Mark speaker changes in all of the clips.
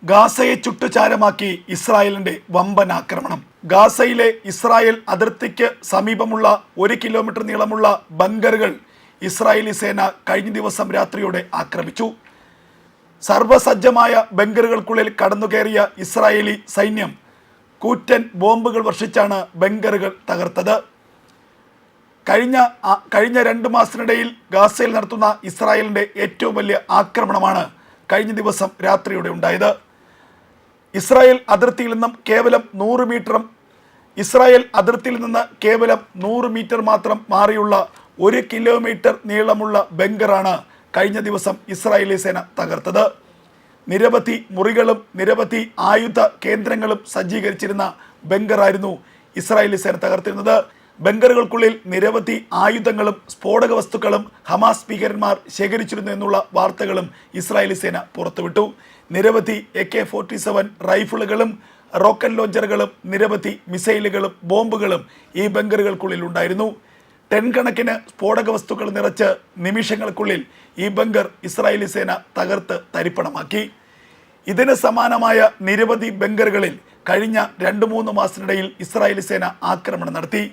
Speaker 1: ഗാസയെ ചുട്ടുചാരമാക്കി ഇസ്രായേലിന്റെ വമ്പൻ ആക്രമണം. ഗാസയിലെ ഇസ്രായേൽ അതിർത്തിക്ക് സമീപമുള്ള 1 കിലോമീറ്റർ നീളമുള്ള ബങ്കറുകൾ ഇസ്രായേലി സേന കഴിഞ്ഞ ദിവസം രാത്രിയോടെ ആക്രമിച്ചു. സർവസജ്ജമായ ബങ്കറുകൾക്കുള്ളിൽ കടന്നുകയറിയ ഇസ്രായേലി സൈന്യം കൂറ്റൻ ബോംബുകൾ വർഷിച്ചാണ് ബങ്കറുകൾ തകർത്തത്. കഴിഞ്ഞ 2 മാസത്തിനിടയിൽ ഗാസയിൽ നടത്തുന്ന ഇസ്രായേലിന്റെ ഏറ്റവും വലിയ ആക്രമണമാണ് കഴിഞ്ഞ ദിവസം രാത്രിയോടെ ഉണ്ടായത്. ഇസ്രായേൽ അതിർത്തിയിൽ നിന്ന് കേവലം 100 മീറ്റർ മാത്രം മാറിയുള്ള 1 കിലോമീറ്റർ നീളമുള്ള ബങ്കറാണ് കഴിഞ്ഞ ദിവസം ഇസ്രായേലി സേന തകർത്തത്. നിരവധി മുറികളും നിരവധി ആയുധ കേന്ദ്രങ്ങളും സജ്ജീകരിച്ചിരുന്ന ബങ്കറായിരുന്നു ഇസ്രായേലി സേന തകർത്തിരുന്നത്. ബങ്കറുകൾക്കുള്ളിൽ നിരവധി ആയുധങ്ങളും സ്ഫോടക വസ്തുക്കളും ഹമാസ് ഭീകരന്മാർ ശേഖരിച്ചിരുന്നു എന്നുള്ള വാർത്തകളും ഇസ്രായേലി സേന പുറത്തുവിട്ടു. നിരവധി AK-47 റൈഫിളുകളും റോക്കറ്റ് ലോഞ്ചറുകളും നിരവധി മിസൈലുകളും ബോംബുകളും ഈ ബങ്കറുകൾക്കുള്ളിൽ ഉണ്ടായിരുന്നു. 10 കണക്കിന് സ്ഫോടക വസ്തുക്കൾ നിറച്ച് നിമിഷങ്ങൾക്കുള്ളിൽ ഈ ബങ്കർ ഇസ്രായേലി സേന തകർത്ത് തരിപ്പണമാക്കി. ഇതിന് സമാനമായ നിരവധി ബങ്കറുകളിൽ കഴിഞ്ഞ 2-3 മാസത്തിനിടയിൽ ഇസ്രായേലി സേന ആക്രമണം നടത്തി.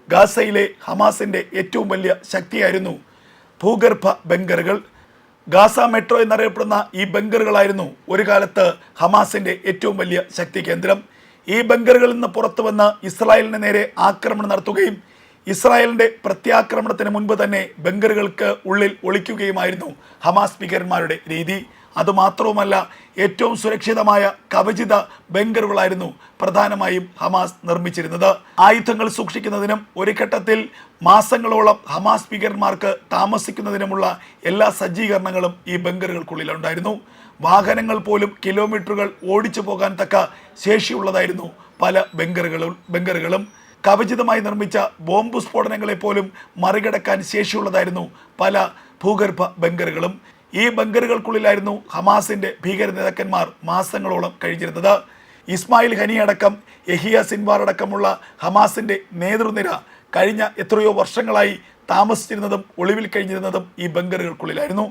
Speaker 1: ഗാസയിലെ ഹമാസിന്റെ ഏറ്റവും വലിയ ശക്തിയായിരുന്നു ഭൂഗർഭ ബങ്കറുകൾ. ഗാസ മെട്രോ എന്നറിയപ്പെടുന്ന ഈ ബങ്കറുകളായിരുന്നു ഒരു കാലത്ത് ഹമാസിന്റെ ഏറ്റവും വലിയ ശക്തി കേന്ദ്രം. ഈ ബങ്കറുകളിൽ നിന്ന് പുറത്തു വന്ന് ഇസ്രായേലിന് നേരെ ആക്രമണം നടത്തുകയും ഇസ്രായേലിന്റെ പ്രത്യാക്രമണത്തിന് മുൻപ് തന്നെ ബങ്കറുകൾക്ക് ഉള്ളിൽ ഒളിക്കുകയുമായിരുന്നു ഹമാസ് ഭീകരന്മാരുടെ രീതി. അതുമാത്രവുമല്ല, ഏറ്റവും സുരക്ഷിതമായ കവചിത ബങ്കറുകളായിരുന്നു പ്രധാനമായും ഹമാസ് നിർമ്മിച്ചിരുന്നത്. ആയുധങ്ങൾ സൂക്ഷിക്കുന്നതിനും ഒരു ഘട്ടത്തിൽ മാസങ്ങളോളം ഹമാസ് ഭീകരന്മാർക്ക് താമസിക്കുന്നതിനുമുള്ള എല്ലാ സജ്ജീകരണങ്ങളും ഈ ബങ്കറുകൾക്കുള്ളിലുണ്ടായിരുന്നു. വാഹനങ്ങൾ പോലും കിലോമീറ്ററുകൾ ഓടിച്ചു പോകാൻ തക്ക ശേഷിയുള്ളതായിരുന്നു പല ബങ്കറുകളും. കവചിതമായി നിർമ്മിച്ച ബോംബ് സ്ഫോടനങ്ങളെ പോലും മറികടക്കാൻ ശേഷിയുള്ളതായിരുന്നു പല ഭൂഗർഭ ബങ്കറുകളും. ഈ ബങ്കറുകൾക്കുള്ളിലായിരുന്നു ഹമാസിന്റെ ഭീകര നേതാക്കന്മാർ മാസങ്ങളോളം കഴിഞ്ഞിരുന്നത്. ഇസ്മായിൽ ഹനി അടക്കം യഹിയ സിൻവാർ അടക്കമുള്ള ഹമാസിന്റെ നേതൃനിര കഴിഞ്ഞ എത്രയോ വർഷങ്ങളായി താമസിച്ചിരുന്നതും ഒളിവിൽ കഴിഞ്ഞിരുന്നതും ഈ ബങ്കറുകൾക്കുള്ളിലായിരുന്നു.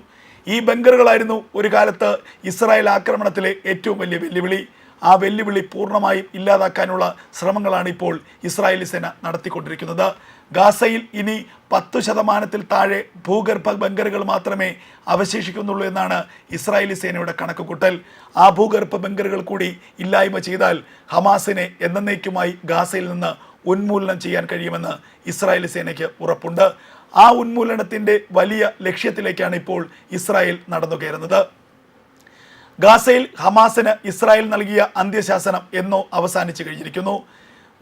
Speaker 1: ഈ ബങ്കറുകളായിരുന്നു ഒരു കാലത്ത് ഇസ്രായേൽ ആക്രമണത്തിലെ ഏറ്റവും വലിയ വെല്ലുവിളി. ആ വെല്ലുവിളി പൂർണ്ണമായും ഇല്ലാതാക്കാനുള്ള ശ്രമങ്ങളാണ് ഇപ്പോൾ ഇസ്രായേലി സേന നടത്തിക്കൊണ്ടിരിക്കുന്നത്. ഗാസയിൽ ഇനി 10% താഴെ ഭൂഗർഭ ബങ്കറുകൾ മാത്രമേ അവശേഷിക്കുന്നുള്ളൂ എന്നാണ് ഇസ്രായേലി സേനയുടെ കണക്കുകൂട്ടൽ. ആ ഭൂഗർഭ ബങ്കറുകൾ കൂടി ഇല്ലായ്മ ചെയ്താൽ ഹമാസിനെ എന്നേക്കുമായി ഗാസയിൽ നിന്ന് ഉന്മൂലനം ചെയ്യാൻ കഴിയുമെന്ന് ഇസ്രായേലി സേനയ്ക്ക് ഉറപ്പുണ്ട്. ആ ഉന്മൂലനത്തിൻ്റെ വലിയ ലക്ഷ്യത്തിലേക്കാണ് ഇപ്പോൾ ഇസ്രായേൽ നടന്നു കയറുന്നത്. ഗാസയിൽ ഹമാസിന് ഇസ്രായേൽ നൽകിയ അന്ത്യശാസനം എന്നോ അവസാനിച്ചു കഴിഞ്ഞിരിക്കുന്നു.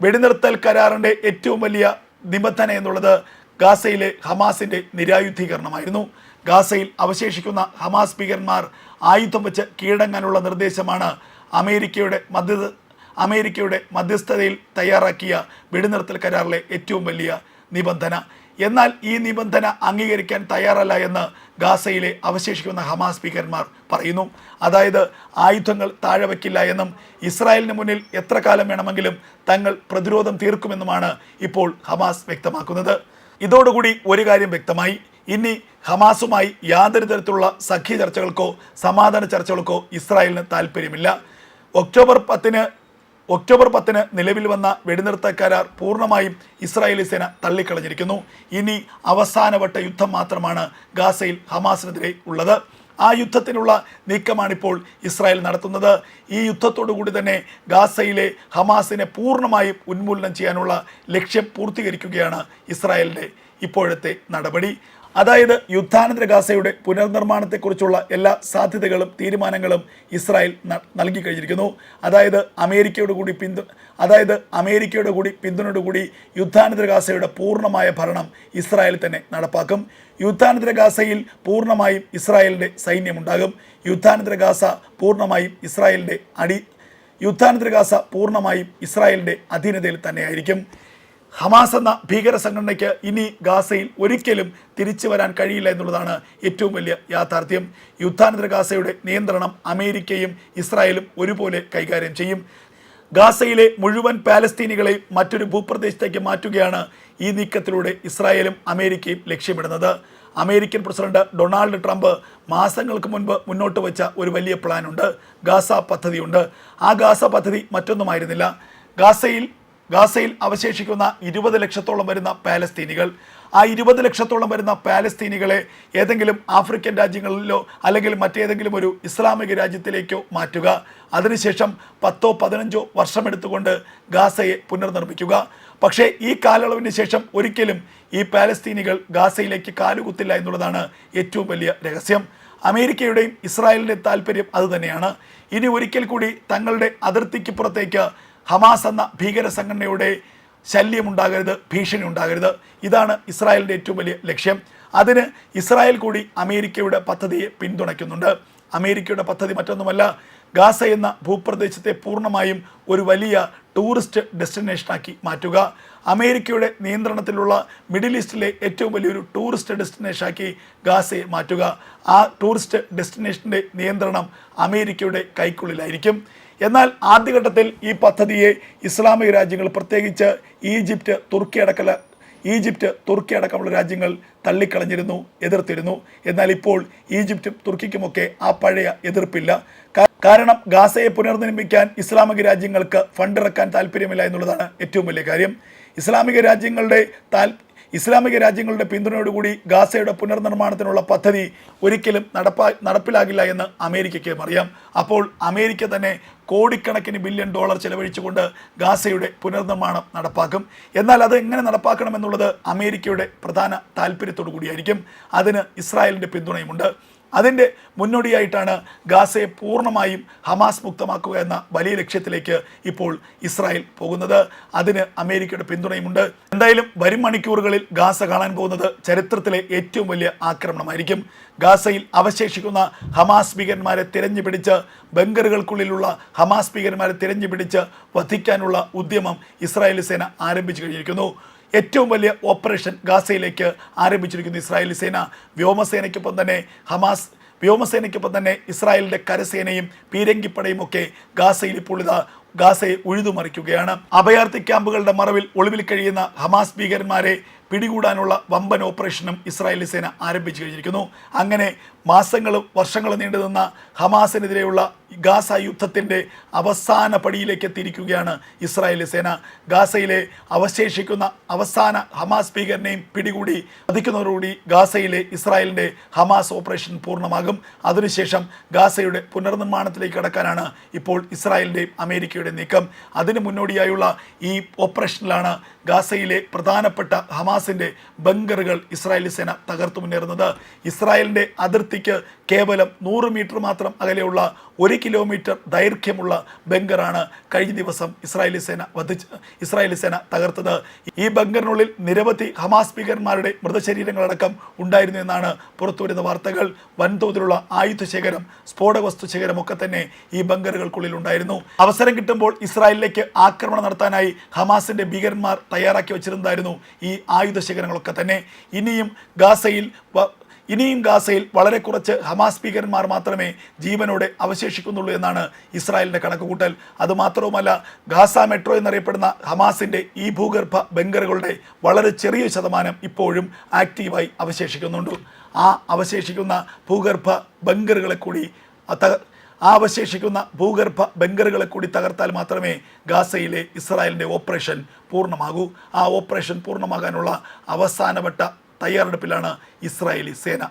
Speaker 1: വെടിനിർത്തൽ കരാറിൻ്റെ ഏറ്റവും വലിയ നിബന്ധന എന്നുള്ളത് ഗാസയിലെ ഹമാസിൻ്റെ നിരായുധീകരണമായിരുന്നു. ഗാസയിൽ അവശേഷിക്കുന്ന ഹമാസ് ഭീകരന്മാർ ആയുധം വെച്ച് കീഴടങ്ങാനുള്ള നിർദ്ദേശമാണ് അമേരിക്കയുടെ മധ്യസ്ഥതയിൽ തയ്യാറാക്കിയ വെടിനിർത്തൽ കരാറിലെ ഏറ്റവും വലിയ നിബന്ധന. എന്നാൽ ഈ നിബന്ധന അംഗീകരിക്കാൻ തയ്യാറല്ല എന്ന് ഗാസയിലെ അവശേഷിക്കുന്ന ഹമാസ് ഭീകരന്മാർ പറയുന്നു. അതായത് ആയുധങ്ങൾ താഴെ വയ്ക്കില്ല എന്നും ഇസ്രായേലിന് മുന്നിൽ എത്ര കാലം വേണമെങ്കിലും തങ്ങൾ പ്രതിരോധം തീർക്കുമെന്നുമാണ് ഇപ്പോൾ ഹമാസ് വ്യക്തമാക്കുന്നത്. ഇതോടുകൂടി ഒരു കാര്യം വ്യക്തമായി, ഇനി ഹമാസുമായി യാതൊരു തരത്തിലുള്ള സഖ്യ ചർച്ചകൾക്കോ സമാധാന ചർച്ചകൾക്കോ ഇസ്രായേലിന് താല്പര്യമില്ല. ഒക്ടോബർ 10 നിലവിൽ വന്ന വെടിനിർത്തൽ കരാർ പൂർണ്ണമായും ഇസ്രായേലി സേന തള്ളിക്കളഞ്ഞിരിക്കുന്നു. ഇനി അവസാനവട്ട യുദ്ധം മാത്രമാണ് ഗാസയിൽ ഹമാസിനെതിരെ ഉള്ളത്. ആ യുദ്ധത്തിനുള്ള നീക്കമാണിപ്പോൾ ഇസ്രായേൽ നടത്തുന്നത്. ഈ യുദ്ധത്തോടു കൂടി തന്നെ ഗാസയിലെ ഹമാസിനെ പൂർണ്ണമായും ഉന്മൂലനം ചെയ്യാനുള്ള ലക്ഷ്യം പൂർത്തീകരിക്കുകയാണ് ഇസ്രായേലിൻ്റെ ഇപ്പോഴത്തെ നടപടി. അതായത് യുദ്ധാനന്തര ഗാസയുടെ പുനർനിർമ്മാണത്തെക്കുറിച്ചുള്ള എല്ലാ സാധ്യതകളും തീരുമാനങ്ങളും ഇസ്രായേൽ നൽകി കഴിഞ്ഞിരിക്കുന്നു. അതായത് അമേരിക്കയുടെ കൂടി പിന്തുണയോടുകൂടി യുദ്ധാനന്തര ഗാസയുടെ പൂർണ്ണമായ ഭരണം ഇസ്രായേൽ തന്നെ നടപ്പാക്കും. യുദ്ധാനന്തര ഗാസയിൽ പൂർണ്ണമായും ഇസ്രായേലിൻ്റെ സൈന്യമുണ്ടാകും. യുദ്ധാനന്തര ഗാസ പൂർണ്ണമായും ഇസ്രായേലിൻ്റെ അധീനതയിൽ തന്നെയായിരിക്കും. ഹമാസ് എന്ന ഭീകര സംഘടനയ്ക്ക് ഇനി ഗാസയിൽ ഒരിക്കലും തിരിച്ചു വരാൻ കഴിയില്ല എന്നുള്ളതാണ് ഏറ്റവും വലിയ യാഥാർത്ഥ്യം. യുദ്ധാനന്തര ഗാസയുടെ നിയന്ത്രണം അമേരിക്കയും ഇസ്രായേലും ഒരുപോലെ കൈകാര്യം ചെയ്യും. ഗാസയിലെ മുഴുവൻ പാലസ്തീനികളെയും മറ്റൊരു ഭൂപ്രദേശത്തേക്ക് മാറ്റുകയാണ് ഈ നീക്കത്തിലൂടെ ഇസ്രായേലും അമേരിക്കയും ലക്ഷ്യമിടുന്നത്. അമേരിക്കൻ പ്രസിഡന്റ് ഡൊണാൾഡ് ട്രംപ് മാസങ്ങൾക്ക് മുൻപ് മുന്നോട്ട് വെച്ച ഒരു വലിയ പ്ലാനുണ്ട്, ഗാസ പദ്ധതിയുണ്ട്. ആ ഗാസ പദ്ധതി മറ്റൊന്നുമായിരുന്നില്ല, ഗാസയിൽ അവശേഷിക്കുന്ന 20 ലക്ഷത്തോളം വരുന്ന പാലസ്തീനികൾ, ആ 20 ലക്ഷത്തോളം വരുന്ന പാലസ്തീനികളെ ഏതെങ്കിലും ആഫ്രിക്കൻ രാജ്യങ്ങളിലോ അല്ലെങ്കിൽ മറ്റേതെങ്കിലും ഒരു ഇസ്ലാമിക രാജ്യത്തിലേക്കോ മാറ്റുക. അതിനുശേഷം 10-15 വർഷമെടുത്തുകൊണ്ട് ഗാസയെ പുനർനിർമ്മിക്കുക. പക്ഷേ ഈ കാലയളവിന് ശേഷം ഒരിക്കലും ഈ പാലസ്തീനികൾ ഗാസയിലേക്ക് കാലുകുത്തില്ല എന്നുള്ളതാണ് ഏറ്റവും വലിയ രഹസ്യം. അമേരിക്കയുടെയും ഇസ്രായേലിൻ്റെയും താല്പര്യം അതുതന്നെയാണ്. ഇനി ഒരിക്കൽ കൂടി തങ്ങളുടെ അതിർത്തിക്ക് പുറത്തേക്ക് ഹമാസ് എന്ന ഭീകര സംഘടനയുടെ ശല്യമുണ്ടാകരുത്, ഭീഷണി ഉണ്ടാകരുത്. ഇതാണ് ഇസ്രായേലിൻ്റെ ഏറ്റവും വലിയ ലക്ഷ്യം. അതിന് ഇസ്രായേൽ കൂടി അമേരിക്കയുടെ പദ്ധതിയെ പിന്തുണയ്ക്കുന്നുണ്ട്. അമേരിക്കയുടെ പദ്ധതി മറ്റൊന്നുമല്ല, ഗാസ എന്ന ഭൂപ്രദേശത്തെ പൂർണ്ണമായും ഒരു വലിയ ടൂറിസ്റ്റ് ഡെസ്റ്റിനേഷനാക്കി മാറ്റുക. അമേരിക്കയുടെ നിയന്ത്രണത്തിലുള്ള മിഡിൽ ഈസ്റ്റിലെ ഏറ്റവും വലിയൊരു ടൂറിസ്റ്റ് ഡെസ്റ്റിനേഷനാക്കി ഗാസയെ മാറ്റുക. ആ ടൂറിസ്റ്റ് ഡെസ്റ്റിനേഷൻ്റെ നിയന്ത്രണം അമേരിക്കയുടെ കൈക്കുള്ളിലായിരിക്കും. എന്നാൽ ആദ്യഘട്ടത്തിൽ ഈ പദ്ധതിയെ ഇസ്ലാമിക രാജ്യങ്ങൾ, പ്രത്യേകിച്ച് ഈജിപ്റ്റ്, തുർക്കി അടക്കമുള്ള രാജ്യങ്ങൾ തള്ളിക്കളഞ്ഞിരുന്നു, എതിർത്തിരുന്നു. എന്നാൽ ഇപ്പോൾ ഈജിപ്തും തുർക്കിക്കുമൊക്കെ ആ പഴയ എതിർപ്പില്ല. കാരണം ഗാസയെ പുനർനിർമ്മിക്കാൻ ഇസ്ലാമിക രാജ്യങ്ങൾക്ക് ഫണ്ടിറക്കാൻ താല്പര്യമില്ല എന്നുള്ളതാണ് ഏറ്റവും വലിയ കാര്യം. ഇസ്ലാമിക രാജ്യങ്ങളുടെ പിന്തുണയോടുകൂടി ഗാസയുടെ പുനർനിർമ്മാണത്തിനുള്ള പദ്ധതി ഒരിക്കലും നടപ്പിലാകില്ല എന്ന് അമേരിക്കയ്ക്കും അറിയാം. അപ്പോൾ അമേരിക്ക തന്നെ കോടിക്കണക്കിന് ബില്യൺ ഡോളർ ചെലവഴിച്ചുകൊണ്ട് ഗാസയുടെ പുനർനിർമ്മാണം നടപ്പാക്കും. എന്നാൽ അത് എങ്ങനെ നടപ്പാക്കണമെന്നുള്ളത് അമേരിക്കയുടെ പ്രധാന താല്പര്യത്തോടു കൂടിയായിരിക്കും. അതിന് ഇസ്രായേലിൻ്റെ പിന്തുണയുമുണ്ട്. അതിൻ്റെ മുന്നോടിയായിട്ടാണ് ഗാസയെ പൂർണ്ണമായും ഹമാസ് മുക്തമാക്കുക എന്ന വലിയ ലക്ഷ്യത്തിലേക്ക് ഇപ്പോൾ ഇസ്രായേൽ പോകുന്നത്. അതിന് അമേരിക്കയുടെ പിന്തുണയുമുണ്ട്. എന്തായാലും വരും മണിക്കൂറുകളിൽ ഗാസ കാണാൻ പോകുന്നത് ചരിത്രത്തിലെ ഏറ്റവും വലിയ ആക്രമണമായിരിക്കും. ഗാസയിൽ അവശേഷിക്കുന്ന ഹമാസ് ഭീകരന്മാരെ തിരഞ്ഞുപിടിച്ച്, ബങ്കറുകൾക്കുള്ളിലുള്ള ഹമാസ് ഭീകരന്മാരെ തിരഞ്ഞുപിടിച്ച് വധിക്കാനുള്ള ഉദ്യമം ഇസ്രായേലി സേന ആരംഭിച്ചു കഴിഞ്ഞിരിക്കുന്നു. ഏറ്റവും വലിയ ഓപ്പറേഷൻ ഗാസയിലേക്ക് ആരംഭിച്ചിരിക്കുന്നു ഇസ്രായേലി സേന. വ്യോമസേനയ്ക്കൊപ്പം തന്നെ ഇസ്രായേലിൻ്റെ കരസേനയും പീരങ്കിപ്പടയും ഒക്കെ ഗാസയിൽ ഇപ്പോൾ ഗാസയെ ഉഴുതുമറിക്കുകയാണ്. അഭയാർത്ഥി ക്യാമ്പുകളുടെ മറവിൽ ഒളിവിൽ കഴിയുന്ന ഹമാസ് ഭീകരന്മാരെ പിടികൂടാനുള്ള വമ്പൻ ഓപ്പറേഷനും ഇസ്രായേലി സേന ആരംഭിച്ചു കഴിഞ്ഞിരിക്കുന്നു. അങ്ങനെ മാസങ്ങളും വർഷങ്ങളും നീണ്ടുനിന്ന ഹമാസിനെതിരെയുള്ള ഗാസ യുദ്ധത്തിൻ്റെ അവസാന പടിയിലേക്ക് എത്തിയിരിക്കുകയാണ് ഇസ്രായേലി സേന. ഗാസയിലെ അവശേഷിക്കുന്ന അവസാന ഹമാസ് ഭീകരനെയും പിടികൂടി വധിക്കുന്നതോടുകൂടി ഗാസയിലെ ഇസ്രായേലിൻ്റെ ഹമാസ് ഓപ്പറേഷൻ പൂർണ്ണമാകും. അതിനുശേഷം ഗാസയുടെ പുനർനിർമ്മാണത്തിലേക്ക് കടക്കാനാണ് ഇപ്പോൾ ഇസ്രായേലിൻ്റെയും അമേരിക്കയുടെ നീക്കം. അതിന് മുന്നോടിയായുള്ള ഈ ഓപ്പറേഷനിലാണ് ഗാസയിലെ പ്രധാനപ്പെട്ട ഹമാസിൻ്റെ ബങ്കറുകൾ ഇസ്രായേലി സേന തകർത്തു മുന്നേറുന്നത്. ഇസ്രായേലിൻ്റെ അതിർത്തിക്ക് കേവലം 100 മീറ്റർ മാത്രം അകലെയുള്ള 1 കിലോമീറ്റർ ദൈർഘ്യമുള്ള ബങ്കറാണ് കഴിഞ്ഞ ദിവസം ഇസ്രായേലി സേന തകർത്തത്. ഈ ബങ്കറിനുള്ളിൽ നിരവധി ഹമാസ് ഭീകരന്മാരുടെ മൃതശരീരങ്ങളടക്കം ഉണ്ടായിരുന്നു എന്നാണ് പുറത്തുവരുന്ന വാർത്തകൾ. വൻതോതിലുള്ള ആയുധശേഖരം, സ്ഫോടക വസ്തു ശേഖരമൊക്കെ തന്നെ ഈ ബങ്കറുകൾക്കുള്ളിൽ ഉണ്ടായിരുന്നു. അവസരം കിട്ടുമ്പോൾ ഇസ്രായേലിലേക്ക് ആക്രമണം നടത്താനായി ഹമാസിൻ്റെ ഭീകരന്മാർ തയ്യാറാക്കി വച്ചിരുന്നതായിരുന്നു ഈ ആയുധശേഖരങ്ങളൊക്കെ തന്നെ. ഇനിയും ഗാസയിൽ വളരെ കുറച്ച് ഹമാസ് ഭീകരന്മാർ മാത്രമേ ജീവനോടെ അവശേഷിക്കുന്നുള്ളൂ എന്നാണ് ഇസ്രായേലിൻ്റെ കണക്കുകൂട്ടൽ. അതുമാത്രവുമല്ല, ഗാസ മെട്രോ എന്നറിയപ്പെടുന്ന ഹമാസിൻ്റെ ഈ ഭൂഗർഭ ബങ്കറുകളുടെ വളരെ ചെറിയ ശതമാനം ഇപ്പോഴും ആക്റ്റീവായി അവശേഷിക്കുന്നുണ്ട്. ആ അവശേഷിക്കുന്ന ഭൂഗർഭ ബങ്കറുകളെ കൂടി തകർത്താൽ മാത്രമേ ഗാസയിലെ ഇസ്രായേലിൻ്റെ ഓപ്പറേഷൻ പൂർണ്ണമാകൂ. ആ ഓപ്പറേഷൻ പൂർണ്ണമാകാനുള്ള അവസാനവട്ട തയ്യാറെടുപ്പിലാണ് ഇസ്രായേലി സേന.